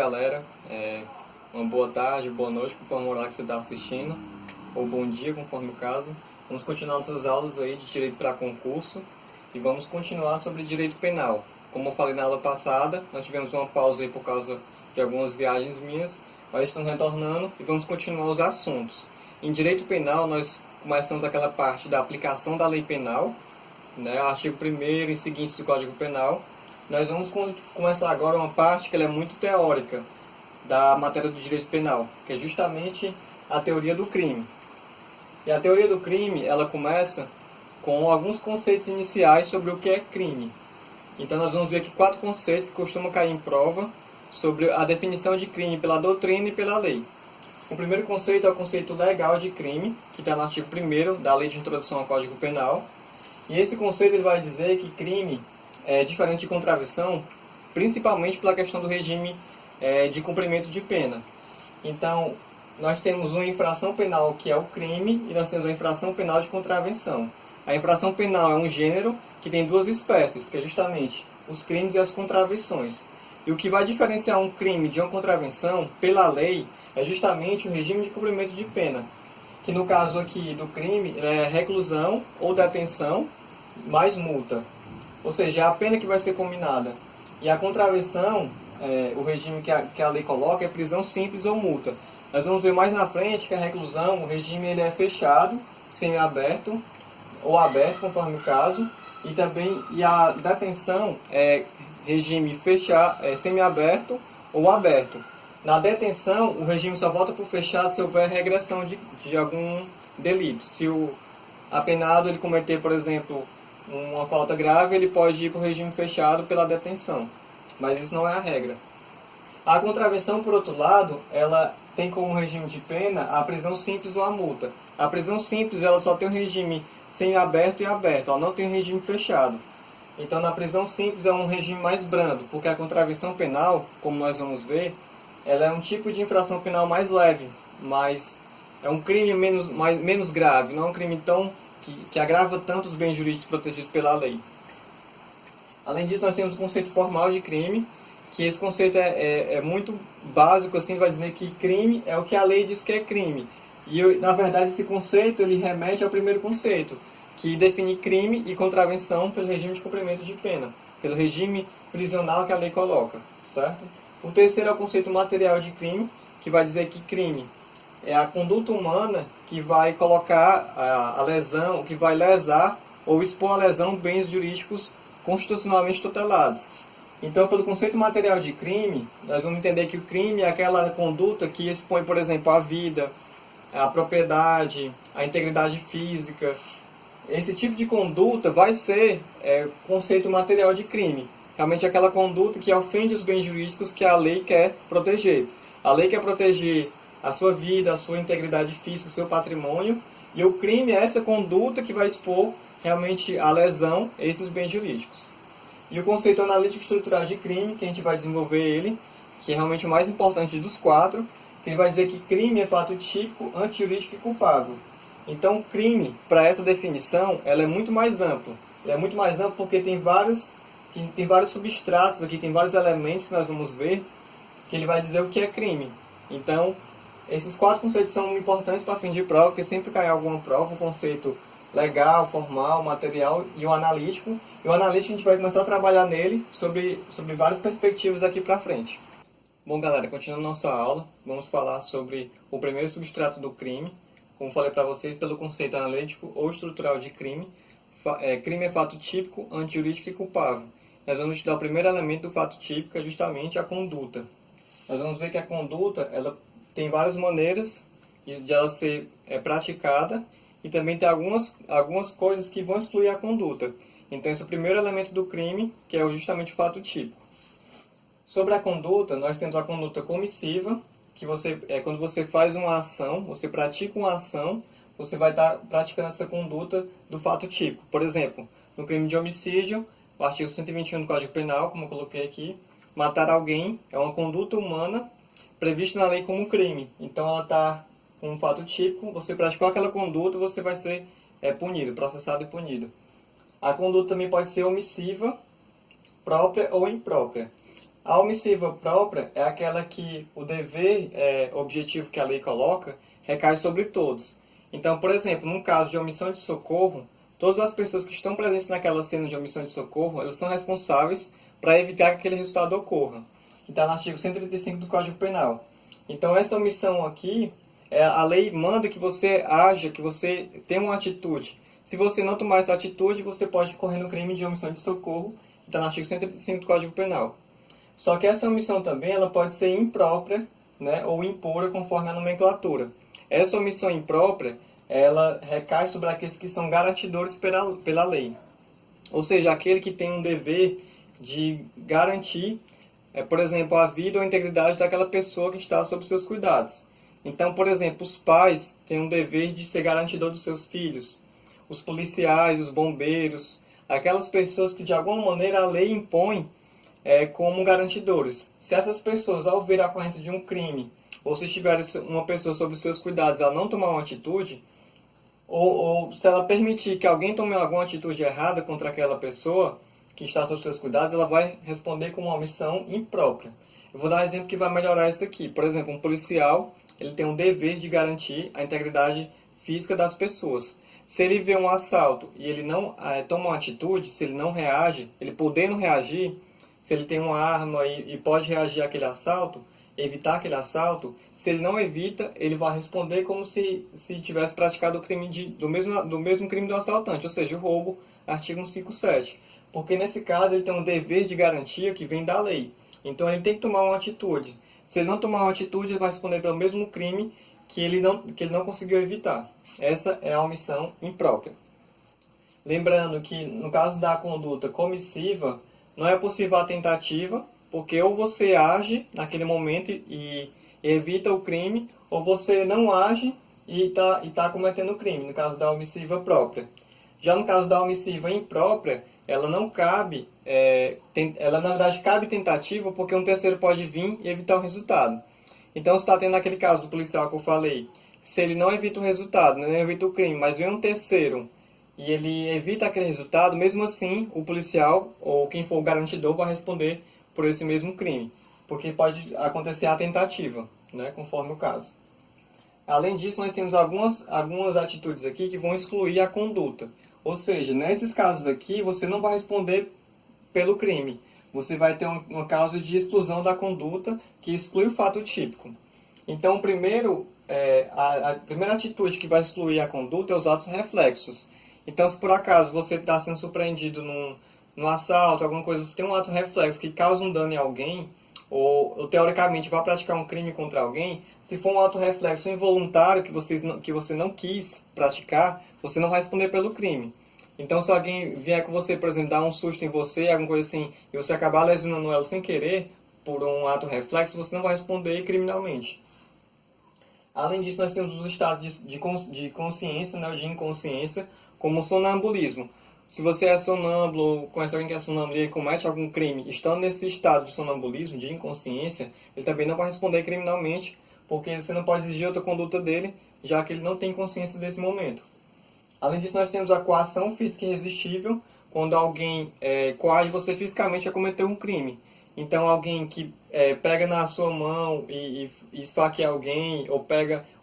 galera, uma boa tarde, boa noite, conforme o horário que você está assistindo, ou bom dia, conforme o caso. Vamos continuar nossas aulas aí de Direito para Concurso e vamos continuar sobre Direito Penal. Como eu falei na aula passada, nós tivemos uma pausa aí por causa de algumas viagens minhas, mas estamos retornando e vamos continuar os assuntos. Em Direito Penal, nós começamos aquela parte da aplicação da lei penal, né, artigo 1º e seguintes do Código Penal. Nós vamos começar agora uma parte que ela é muito teórica da matéria do direito penal, que é justamente a teoria do crime. E a teoria do crime, ela começa com alguns conceitos iniciais sobre o que é crime. Então nós vamos ver aqui 4 conceitos que costumam cair em prova sobre a definição de crime pela doutrina e pela lei. O primeiro conceito é o conceito legal de crime, que está no artigo 1º da Lei de Introdução ao Código Penal. E esse conceito ele vai dizer que crime é diferente de contravenção, principalmente pela questão do regime de cumprimento de pena. Então, nós temos uma infração penal que é o crime e nós temos uma infração penal de contravenção. A infração penal é um gênero que tem 2 espécies, que é justamente os crimes e as contravenções. E o que vai diferenciar um crime de uma contravenção, pela lei, é justamente o regime de cumprimento de pena, que no caso aqui do crime é reclusão ou detenção mais multa. Ou seja, é a pena que vai ser combinada. E a contravenção, o regime que a lei coloca é prisão simples ou multa. Nós vamos ver mais na frente que a reclusão, o regime ele é fechado, semiaberto ou aberto, conforme o caso. E a detenção é regime fechado, semiaberto ou aberto. Na detenção, o regime só volta para o fechado se houver regressão de algum delito. Se o apenado ele cometer, por exemplo, uma falta grave, ele pode ir para o regime fechado pela detenção. Mas isso não é a regra. A contravenção, por outro lado, ela tem como regime de pena a prisão simples ou a multa. A prisão simples ela só tem um regime semiaberto e aberto, ela não tem um regime fechado. Então, na prisão simples é um regime mais brando, porque a contravenção penal, como nós vamos ver, ela é um tipo de infração penal mais leve, mas é um crime menos grave, não é um crime tão que agrava tanto os bens jurídicos protegidos pela lei. Além disso, nós temos o conceito formal de crime, que esse conceito é muito básico, assim, vai dizer que crime é o que a lei diz que é crime. E, na verdade, esse conceito ele remete ao primeiro conceito, que define crime e contravenção pelo regime de cumprimento de pena, pelo regime prisional que a lei coloca, certo? O terceiro é o conceito material de crime, que vai dizer que crime é a conduta humana que vai colocar a lesão, que vai lesar ou expor a lesão bens jurídicos constitucionalmente tutelados. Então, pelo conceito material de crime, nós vamos entender que o crime é aquela conduta que expõe, por exemplo, a vida, a propriedade, a integridade física. Esse tipo de conduta vai ser conceito material de crime. Realmente aquela conduta que ofende os bens jurídicos que a lei quer proteger. A lei quer proteger a sua vida, a sua integridade física, o seu patrimônio, e o crime é essa conduta que vai expor realmente a lesão a esses bens jurídicos. E o conceito analítico estrutural de crime, que a gente vai desenvolver ele, que é realmente o mais importante dos 4, que ele vai dizer que crime é fato típico, antijurídico e culpável. Então, crime, para essa definição, ela é muito mais ampla. Ela é muito mais ampla porque tem vários substratos aqui, tem vários elementos que nós vamos ver, que ele vai dizer o que é crime. Então, esses 4 conceitos são importantes para fim de prova, porque sempre cai alguma prova, o conceito legal, formal, material e o analítico. E o analítico a gente vai começar a trabalhar nele sobre várias perspectivas daqui para frente. Bom, galera, continuando nossa aula, vamos falar sobre o primeiro substrato do crime. Como falei para vocês, pelo conceito analítico ou estrutural de crime. Crime é fato típico, antijurídico e culpável. Nós vamos estudar o primeiro elemento do fato típico, que é justamente a conduta. Nós vamos ver que a conduta ela tem várias maneiras de ela ser praticada e também tem algumas coisas que vão excluir a conduta. Então, esse é o primeiro elemento do crime, que é justamente o fato típico. Sobre a conduta, nós temos a conduta comissiva, que quando você faz uma ação, você pratica uma ação, você vai estar praticando essa conduta do fato típico. Por exemplo, no crime de homicídio, o artigo 121 do Código Penal, como eu coloquei aqui, matar alguém é uma conduta humana prevista na lei como crime. Então, ela está com um fato típico, você praticou aquela conduta, você vai ser punido, processado e punido. A conduta também pode ser omissiva, própria ou imprópria. A omissiva própria é aquela que o dever objetivo que a lei coloca recai sobre todos. Então, por exemplo, num caso de omissão de socorro, todas as pessoas que estão presentes naquela cena de omissão de socorro, elas são responsáveis para evitar que aquele resultado ocorra. Está no artigo 135 do Código Penal. Então, essa omissão aqui, a lei manda que você haja, que você tenha uma atitude. Se você não tomar essa atitude, você pode incorrer no crime de omissão de socorro, que está no artigo 135 do Código Penal. Só que essa omissão também ela pode ser imprópria, né, ou impura, conforme a nomenclatura. Essa omissão imprópria, ela recai sobre aqueles que são garantidores pela lei. Ou seja, aquele que tem um dever de garantir, por exemplo, a vida ou a integridade daquela pessoa que está sob seus cuidados. Então, por exemplo, os pais têm um dever de ser garantidor dos seus filhos. Os policiais, os bombeiros, aquelas pessoas que de alguma maneira a lei impõe como garantidores. Se essas pessoas, ao ver a ocorrência de um crime, ou se tiver uma pessoa sob seus cuidados, ela não tomar uma atitude, ou se ela permitir que alguém tome alguma atitude errada contra aquela pessoa que está sob seus cuidados, ela vai responder com uma omissão imprópria. Eu vou dar um exemplo que vai melhorar isso aqui. Por exemplo, um policial, ele tem um dever de garantir a integridade física das pessoas. Se ele vê um assalto e ele não toma uma atitude, se ele não reage, ele podendo reagir, se ele tem uma arma e pode reagir àquele assalto, evitar aquele assalto, se ele não evita, ele vai responder como se tivesse praticado o crime do mesmo crime do assaltante, ou seja, o roubo, artigo 157. Porque nesse caso ele tem um dever de garantia que vem da lei. Então ele tem que tomar uma atitude. Se ele não tomar uma atitude, ele vai responder pelo mesmo crime que ele não conseguiu evitar. Essa é a omissão imprópria. Lembrando que no caso da conduta comissiva, não é possível a tentativa, porque ou você age naquele momento e evita o crime, ou você não age e tá cometendo o crime, no caso da omissiva própria. Já no caso da omissiva imprópria, ela não cabe, ela na verdade cabe tentativa, porque um terceiro pode vir e evitar o resultado. Então, você está tendo aquele caso do policial que eu falei, se ele não evita o resultado, não evita o crime, mas vem um terceiro e ele evita aquele resultado, mesmo assim, o policial ou quem for o garantidor vai responder por esse mesmo crime, porque pode acontecer a tentativa, né, conforme o caso. Além disso, nós temos algumas atitudes aqui que vão excluir a conduta. Ou seja, nesses casos aqui, você não vai responder pelo crime. Você vai ter uma causa de exclusão da conduta que exclui o fato típico. Então, a primeira atitude que vai excluir a conduta é os atos reflexos. Então, se por acaso você está sendo surpreendido num assalto, alguma coisa, você tem um ato reflexo que causa um dano em alguém, ou teoricamente vai praticar um crime contra alguém, se for um ato reflexo involuntário que você não quis praticar, você não vai responder pelo crime. Então, se alguém vier com você, por exemplo, dar um susto em você, alguma coisa assim, e você acabar lesionando ela sem querer, por um ato reflexo, você não vai responder criminalmente. Além disso, nós temos os estados de consciência, né, ou de inconsciência, como o sonambulismo. Se você é sonâmbulo, ou conhece alguém que é sonâmbulo e comete algum crime, estando nesse estado de sonambulismo, de inconsciência, ele também não vai responder criminalmente, porque você não pode exigir outra conduta dele, já que ele não tem consciência desse momento. Além disso, nós temos a coação física irresistível, quando alguém coage você fisicamente a cometer um crime. Então, alguém que pega na sua mão e esfaqueia alguém, ou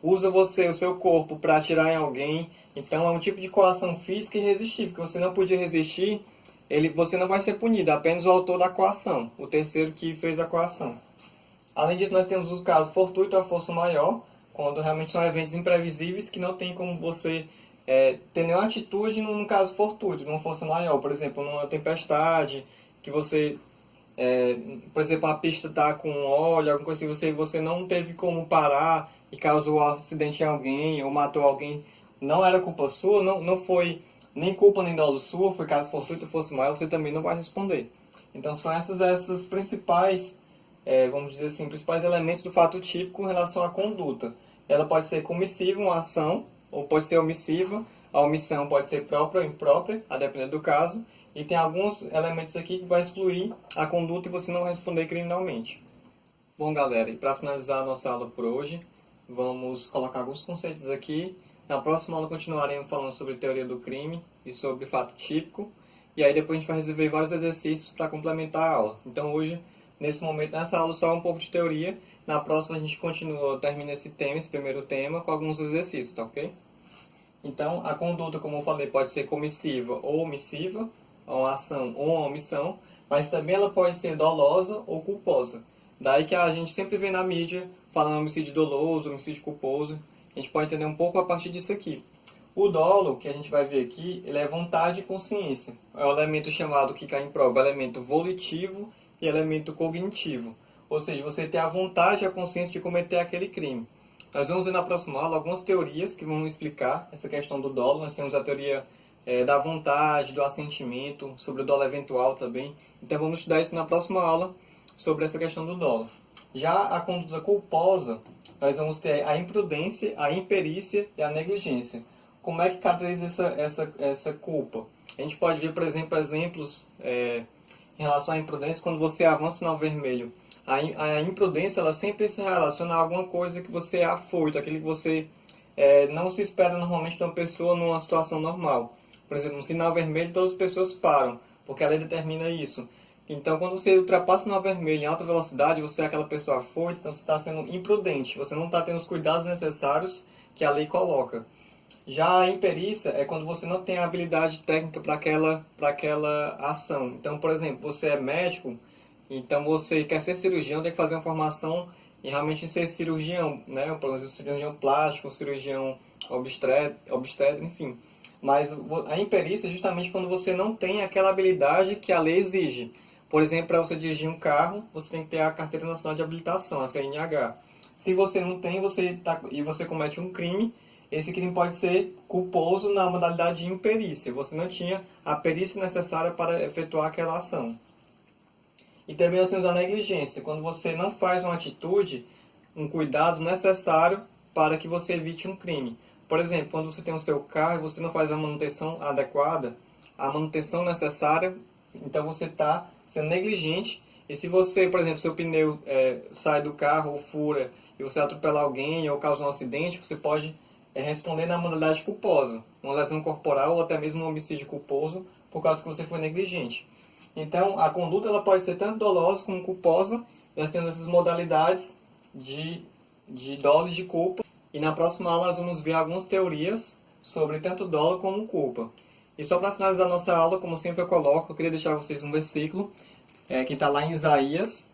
usa o seu corpo para atirar em alguém. Então, é um tipo de coação física irresistível, que você não podia resistir, você não vai ser punido, apenas o autor da coação, o terceiro que fez a coação. Além disso, nós temos o caso fortuito ou força maior, quando realmente são eventos imprevisíveis que não tem como você ter nenhuma atitude num caso fortuito, numa força maior. Por exemplo, numa tempestade, que você... por exemplo, a pista está com óleo, alguma coisa assim, você não teve como parar e causou um acidente em alguém ou matou alguém, não era culpa sua, não foi nem culpa nem dolo sua, foi caso fortuito, fosse maior, você também não vai responder. Então são essas principais, vamos dizer assim, principais elementos do fato típico em relação à conduta. Ela pode ser comissiva, uma ação, ou pode ser omissiva, a omissão pode ser própria ou imprópria, a depender do caso. E tem alguns elementos aqui que vai excluir a conduta e você não vai responder criminalmente. Bom, galera, e para finalizar a nossa aula por hoje, vamos colocar alguns conceitos aqui. Na próxima aula continuaremos falando sobre teoria do crime e sobre fato típico. E aí depois a gente vai resolver vários exercícios para complementar a aula. Então hoje nesse momento, nessa aula, só um pouco de teoria. Na próxima a gente continua, termina esse tema, esse primeiro tema, com alguns exercícios, tá ok? Então, a conduta, como eu falei, pode ser comissiva ou omissiva, uma ação ou uma omissão, mas também ela pode ser dolosa ou culposa. Daí que a gente sempre vê na mídia falando homicídio doloso, homicídio culposo. A gente pode entender um pouco a partir disso aqui. O dolo, que a gente vai ver aqui, ele é vontade e consciência. É o elemento chamado, que cai em prova, elemento volitivo e elemento cognitivo. Ou seja, você tem a vontade e a consciência de cometer aquele crime. Nós vamos ver na próxima aula algumas teorias que vão explicar essa questão do dolo. Nós temos a teoria da vontade, do assentimento, sobre o dolo eventual também. Então vamos estudar isso na próxima aula, sobre essa questão do dolo. Já a conduta culposa, nós vamos ter a imprudência, a imperícia e a negligência. Como é que caracteriza essa culpa? A gente pode ver, por exemplo, exemplos em relação à imprudência quando você avança o sinal vermelho. A imprudência, ela sempre se relaciona a alguma coisa que você é afoito, aquilo que você não se espera normalmente de uma pessoa numa situação normal. Por exemplo, no sinal vermelho todas as pessoas param, porque a lei determina isso. Então, quando você ultrapassa o sinal vermelho em alta velocidade, você é aquela pessoa afoita, então você está sendo imprudente, você não está tendo os cuidados necessários que a lei coloca. Já a imperícia é quando você não tem a habilidade técnica para aquela ação. Então, por exemplo, você é médico, então você quer ser cirurgião, tem que fazer uma formação e realmente ser cirurgião, né? Por exemplo, cirurgião plástico, cirurgião obstetra, enfim. Mas a imperícia é justamente quando você não tem aquela habilidade que a lei exige. Por exemplo, para você dirigir um carro, você tem que ter a Carteira Nacional de Habilitação, a CNH. Se você não tem e você comete um crime, esse crime pode ser culposo na modalidade de imperícia. Você não tinha a perícia necessária para efetuar aquela ação. E também nós temos a negligência, quando você não faz uma atitude, um cuidado necessário para que você evite um crime. Por exemplo, quando você tem o seu carro e você não faz a manutenção adequada, a manutenção necessária, então você está sendo negligente. E se você, por exemplo, seu pneu sai do carro ou fura e você atropela alguém ou causa um acidente, você pode responder na modalidade culposa, uma lesão corporal ou até mesmo um homicídio culposo por causa que você foi negligente. Então, a conduta ela pode ser tanto dolosa como culposa. Nós temos essas modalidades de dolo e de culpa. E na próxima aula nós vamos ver algumas teorias sobre tanto dolo como culpa. E só para finalizar nossa aula, como sempre eu coloco, eu queria deixar vocês um versículo que está lá em Isaías,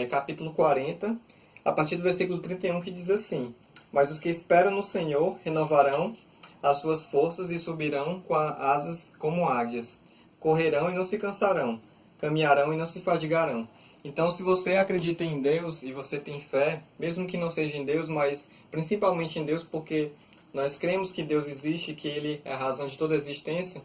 capítulo 40, a partir do versículo 31, que diz assim: Mas os que esperam no Senhor renovarão as suas forças e subirão com asas como águias. Correrão e não se cansarão, caminharão e não se fadigarão. Então, se você acredita em Deus e você tem fé, mesmo que não seja em Deus, mas principalmente em Deus, porque nós cremos que Deus existe, que Ele é a razão de toda a existência,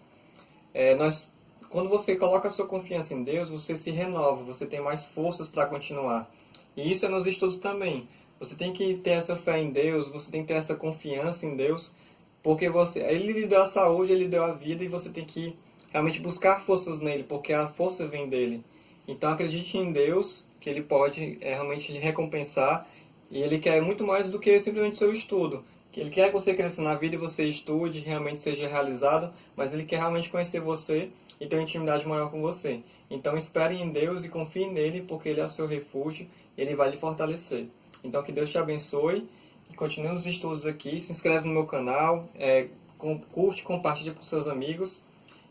quando você coloca a sua confiança em Deus, você se renova, você tem mais forças para continuar. E isso é nos estudos também. Você tem que ter essa fé em Deus, você tem que ter essa confiança em Deus, porque Ele lhe deu a saúde, Ele lhe deu a vida, e você tem que realmente buscar forças nele, porque a força vem dele. Então acredite em Deus, que Ele pode realmente lhe recompensar, e Ele quer muito mais do que simplesmente seu estudo. Que Ele quer que você cresça na vida e você estude, realmente seja realizado, mas Ele quer realmente conhecer você e ter uma intimidade maior com você. Então espere em Deus e confie nele, porque Ele é o seu refúgio e Ele vai lhe fortalecer. Então que Deus te abençoe e continue nos estudos aqui. Se inscreve no meu canal, curte, compartilha com seus amigos.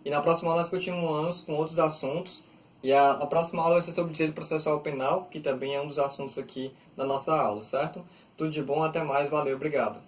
E na próxima aula nós continuamos com outros assuntos. E a próxima aula vai ser sobre direito processual penal, que também é um dos assuntos aqui da nossa aula, certo? Tudo de bom, até mais, valeu, obrigado.